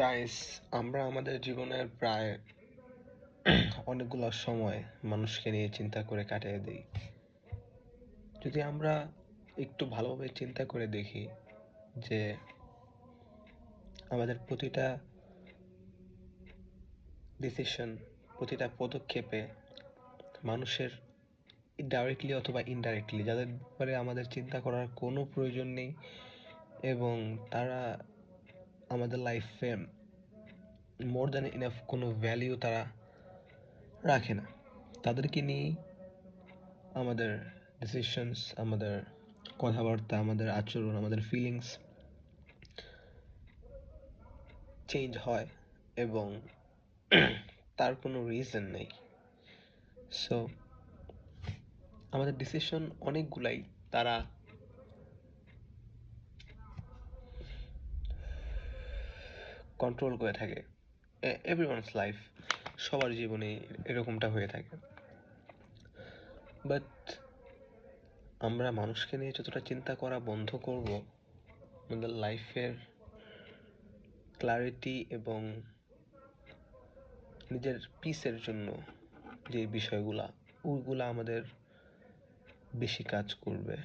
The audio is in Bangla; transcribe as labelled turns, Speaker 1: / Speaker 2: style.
Speaker 1: গাইস, আমরা আমাদের জীবনের প্রায় অনেকগুলো সময় মানুষকে নিয়ে চিন্তা করে কাটিয়ে দিই। যদি আমরা একটু ভালোভাবে চিন্তা করে দেখি যে আমাদের প্রতিটা ডিসিশন, প্রতিটা পদক্ষেপে মানুষের ডাইরেক্টলি অথবা ইনডাইরেক্টলি যাদের ব্যাপারে আমাদের চিন্তা করার কোনো প্রয়োজন নেই এবং তারা আমাদের লাইফে মোর দ্যান ইনাফ কোনো ভ্যালিউ তারা রাখে না, তাদেরকে নিয়েই আমাদের ডিসিশনস, আমাদের কথাবার্তা, আমাদের আচরণ, আমাদের ফিলিংস চেঞ্জ হয় এবং তার কোনো রিজন নেই। সো আমাদের ডিসিশন অনেকগুলাই তারা কন্ট্রোল করে থাকে। এভরিওয়ানস লাইফ, সবার জীবনে এরকমটা হয়ে থাকে। বাট আমরা মানুষকে নিয়ে যতটা চিন্তা করা বন্ধ করব, আমাদের লাইফের ক্লারিটি এবং নিজের পিসের জন্য যে বিষয়গুলা, ওইগুলা আমাদের বেশি কাজ করবে।